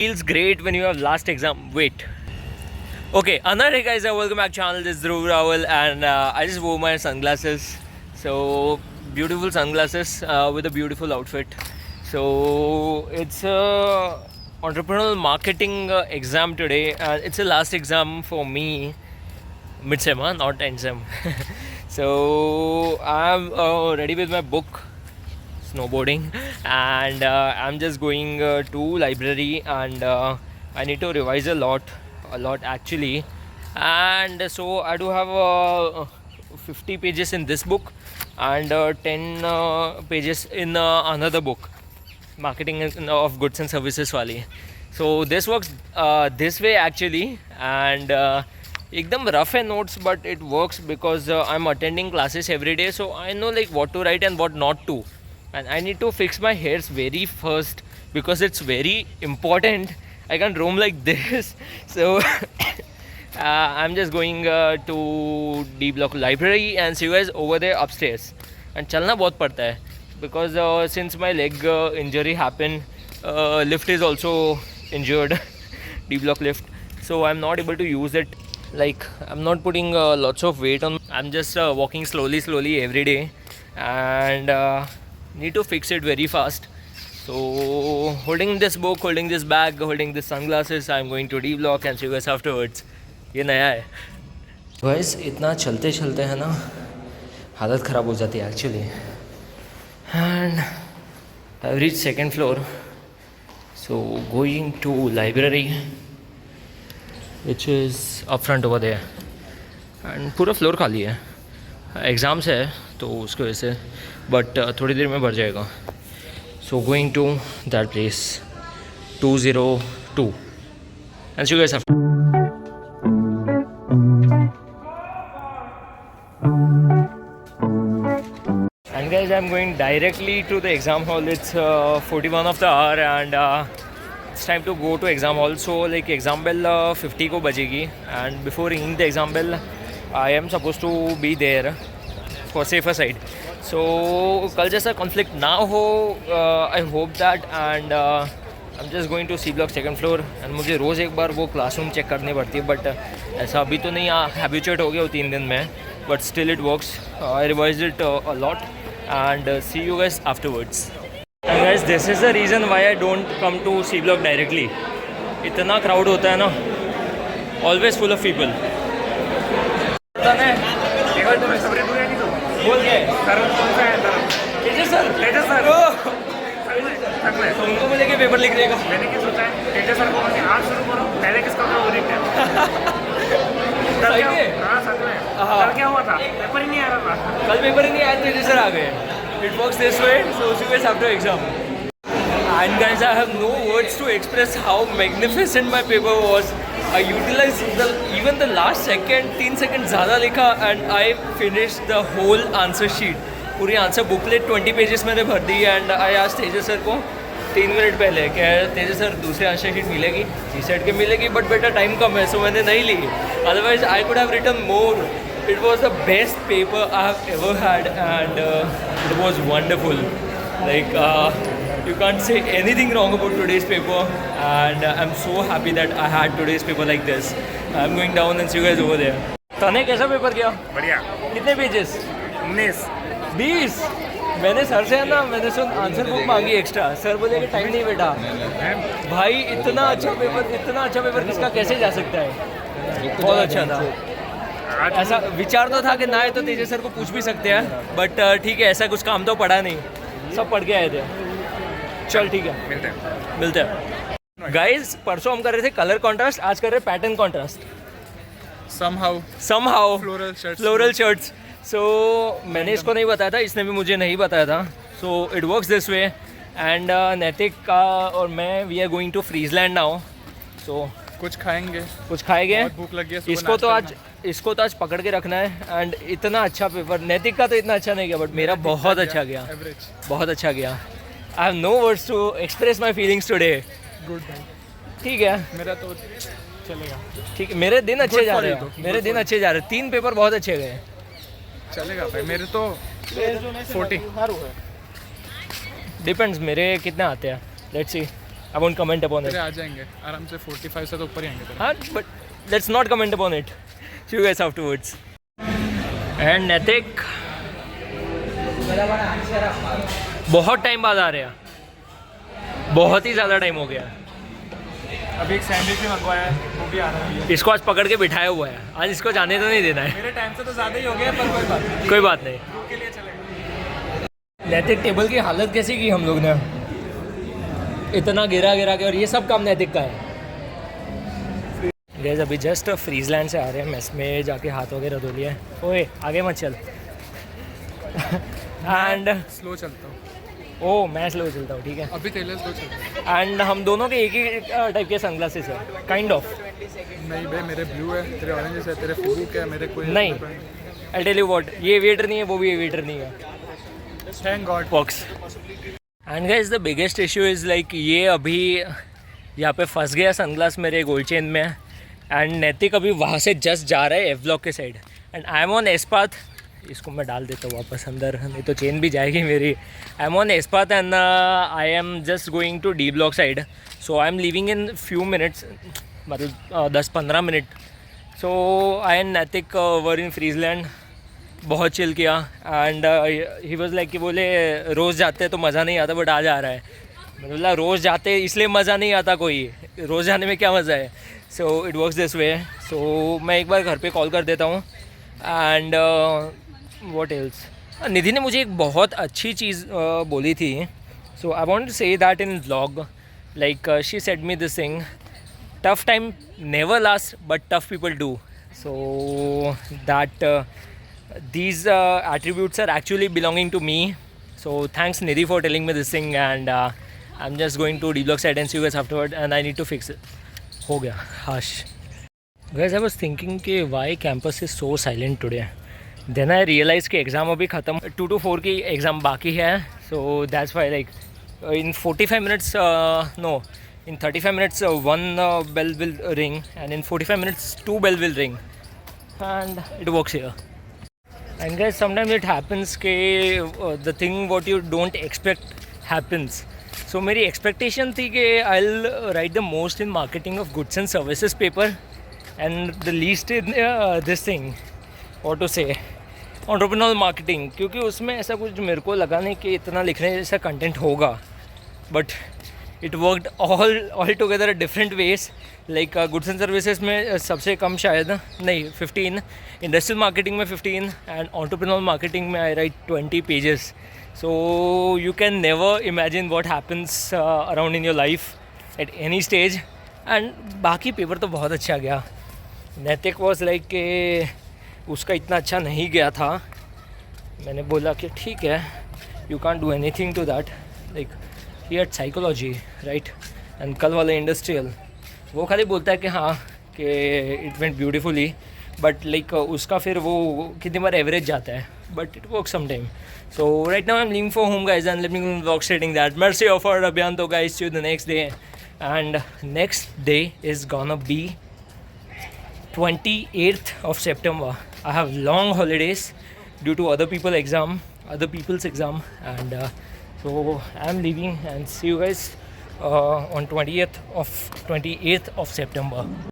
Feels great when you have last exam. Wait. Okay, another day guys, welcome back channel. This is Dhruv Rawal and I just wore my sunglasses. So beautiful sunglasses with a beautiful outfit. So it's a entrepreneurial marketing exam today. It's the last exam for me. Mid-sem, not end-sem. So I'm ready with my book, snowboarding, and I'm just going to library, and I need to revise a lot actually. And so I do have 50 pages in this book and 10 pages in another book, marketing of goods and services wali. So this works this way actually, and ekdam rough and notes, but it works because I'm attending classes every day, so I know like what to write and what not to. And I need to fix my hairs very first because it's very important. I can't roam like this. So I'm just going to D Block library and see you guys over there upstairs. And chalna bahut padta hai because since my leg injury happened, lift is also injured. D Block lift, so I'm not able to use it. Like I'm not putting lots of weight on. I'm just walking slowly every day, and need to fix it very fast. So holding this book, holding this bag, holding this sunglasses, I'm going to D Block and see you guys afterwards. ये नया है guys. इतना चलते चलते है ना, हालत ख़राब हो जाती है actually. And I've reached second floor, so going to library, which is up front over there. And पूरा फ्लोर खाली है, एग्ज़ाम्स है तो उसकी वजह से, बट थोड़ी देर में भर जाएगा. So going to that place, 202, and see you guys after. And guys, I'm going directly to the exam hall. It's 41 of the hour, and it's time to go to exam hall. So like exam bell 50 को बजेगी, and before ringing the exam bell, I am supposed to be there for safer side. So कल जैसा conflict ना हो, I hope that, and I'm just going to C block second floor. and मुझे रोज़ एक बार वो classroom check करनी पड़ती है, but ऐसा अभी तो नहीं, habituate हो गया वो 3 दिन में, but still it works. I revised it a lot, and see you guys afterwards. And guys, this is the reason why I don't come to C block directly. इतना crowd होता है ना, always full of people. बोल गए sir, कौन सा है sir? तेजस sir तुमको बोले कि पेपर लिख देगा. मैंने क्या सोचा है, तेजस सर को आज शुरू करो, पहले किसका वो लिखते हैं. हाँ सच में. कल क्या हुआ था, पेपर ही नहीं आ रहा था. कल पेपर ही नहीं आया, तेजस सर आ गए. It works this way, so see you guys after exam. And guys, I have no words to express how magnificent my paper was. I utilized even the last second, 3 seconds ज़्यादा लिखा, and I finished the whole answer sheet. पूरी answer booklet 20 pages मैंने भर दी. And I आज तेजस sir को 3 minute पहले क्या तेजस sir दूसरी आंसर शीट मिलेगी, जी सेट के मिलेगी, बट बेटा टाइम कम है, सो मैंने नहीं ली. Otherwise I could have written more. It was the best paper I have ever had, and it was wonderful. Like you can't say anything wrong about today's paper, and I'm so happy that I had today's paper like this. I'm going down and see you guys over there. तने कैसा paper किया? बढ़िया. कितने pages? 19-20. मैंने sir से है ना, मैंने सुन आंसर बुक मांगी एक्स्ट्रा. सर बोले कि टाइम नहीं बेटा. भाई इतना अच्छा पेपर किसका कैसे जा सकता है. बहुत अच्छा था. ऐसा विचार तो था कि ना है तो तेजस सर को पूछ भी सकते हैं, बट ठीक है, ऐसा कुछ काम तो पड़ा नहीं, सब पढ़ के आए थे. चल ठीक है, मिलते हैं. गाइस, परसों हम कर रहे थे कलर कॉन्ट्रास्ट, आज कर रहे pattern contrast. somehow floral shirts. So मैंने इसको नहीं बताया था, इसने भी मुझे नहीं बताया था. So it works this way, and नैतिक का और मैं we are going to Friesland now. So कुछ खाएंगे, भूख लगी है. इसको तो आज पकड़ के रखना है. एंड इतना अच्छा पेपर, नैतिक का तो इतना अच्छा नहीं गया, बट मेरा बहुत अच्छा गया, बहुत अच्छा गया. I have no words to express my feelings today. Good भाई, ठीक है, मेरा तो चलेगा. ठीक, मेरे दिन अच्छे जा रहे हैं, 3 पेपर बहुत अच्छे गए. चलेगा भाई, मेरे तो 40 डिपेंड्स मेरे कितने आते हैं. Let's see. I won't comment upon it. तेरे आ जाएंगे आराम से 45 से तो ऊपर ही आएंगे तेरे। हाँ, but let's not comment upon it. See you guys afterwards. And नैतिक बहुत टाइम बाद आ रहे हैं, बहुत ही ज़्यादा टाइम हो गया। अभी एक सैंडविच भी मंगवाया है, वो भी आ रहा है। इसको आज पकड़ के बिठाया हुआ है, आज इसको जाने तो नहीं देना है। मेरे टाइम से तो ज़्यादा ही हो गया, पर कोई बात नहीं। कोई बात नहीं, के लिए चलेगा। नैतिक टेबल की हालत कैसी की हम लोग ने, इतना गिरा के, और ये सब काम नैतिक का है। गैस अभी जस्ट फ्रीजलैंड से आ रहे हैं, मेस में जाके हाथ वगैरह धो लिया है। ओए आगे मत चल। एंड स्लो चलता हूँ। ओ मैं स्लो चलता हूँ, ठीक है। अभी तेरे स्लो चलता हूँ। एंड हम दोनों के एक ही टाइप के सनग्लासेस है, काइंड ऑफ। नहीं भाई, मेरे ब्लू है, तेरे ऑरेंज है, तेरे ब्लू क्या है, मेरे कोई नहीं, आई टेल यू व्हाट, ये एविएटर नहीं है, वो भी एविएटर नहीं है। Thank God. Box. And guys the biggest issue is like ये अभी यहाँ पे फंस गया सनग्लास मेरे गोल्ड चेन में। एंड नैतिक अभी वहाँ से जस्ट जा रहा है एफ ब्लॉक के side, and I am on एस्पाथ। इसको मैं डाल देता हूँ वापस अंदर, नहीं तो चेन भी जाएगी मेरी। आई एम ऑन एस्पाथ and I am just going to D block side, so I am leaving in few minutes, मतलब 10-15 minute. So I and Naitik were in Freezeland, बहुत चिल किया। एंड ही वाज लाइक कि बोले रोज़ जाते हैं तो मज़ा नहीं आता, बट आज आ रहा है। मैंने बोला रोज़ जाते इसलिए मज़ा नहीं आता, कोई रोज़ जाने में क्या मज़ा है। So it works this way. So मैं एक बार घर पे कॉल कर देता हूँ। एंड व्हाट एल्स, निधि ने मुझे एक बहुत अच्छी चीज़ बोली थी, so I want to say that in vlog. Like she said me this thing, tough time never last but tough people do. So that these attributes are actually belonging to me. So thanks Nidhi for telling me this thing, and I'm just going to D-block side and see you guys afterward, and I need to fix it. हो गया हाश। Guys, I was thinking कि why campus is so silent today. Then I realized कि exam अभी ख़त्म, 2 to 4 की exam बाकी है। So that's why like in 45 minutes no, in 35 minutes one bell will ring, and in 45 minutes 2 bell will ring, and it works here. And guys, sometimes it happens कि the thing what you don't expect happens. So मेरी expectation थी कि I'll write the most in marketing of goods and services paper, and the least in this thing, what to say, entrepreneurial marketing, क्योंकि उसमें ऐसा कुछ मेरे को लगा नहीं कि इतना लिखने जैसा कंटेंट होगा, but it worked all together different ways. Like goods and services में सबसे कम शायद नहीं 15, इंडस्ट्रियल मार्केटिंग में 15, एंड एंटरप्रेन्योर मार्केटिंग में I write 20 pages. So you can never imagine what happens around in your life at any stage. And बाकी paper तो बहुत अच्छा गया। नैतिक वॉज लाइक कि उसका इतना अच्छा नहीं गया था। मैंने बोला कि ठीक है, you can't do anything to that. Like he had psychology right, and कल वाला इंडस्ट्रियल, वो खाली बोलता है कि हाँ कि it went beautifully, but like उसका फिर वो कितनी बार एवरेज जाता है, but it work some time. So right now I am living for home guys and living vlog stating that mercy offered अभियान तो guys to the next day, and next day is gonna be 28th of September. I have long holidays due to other people's exam, and so I'm leaving, and see you guys on 28th of September.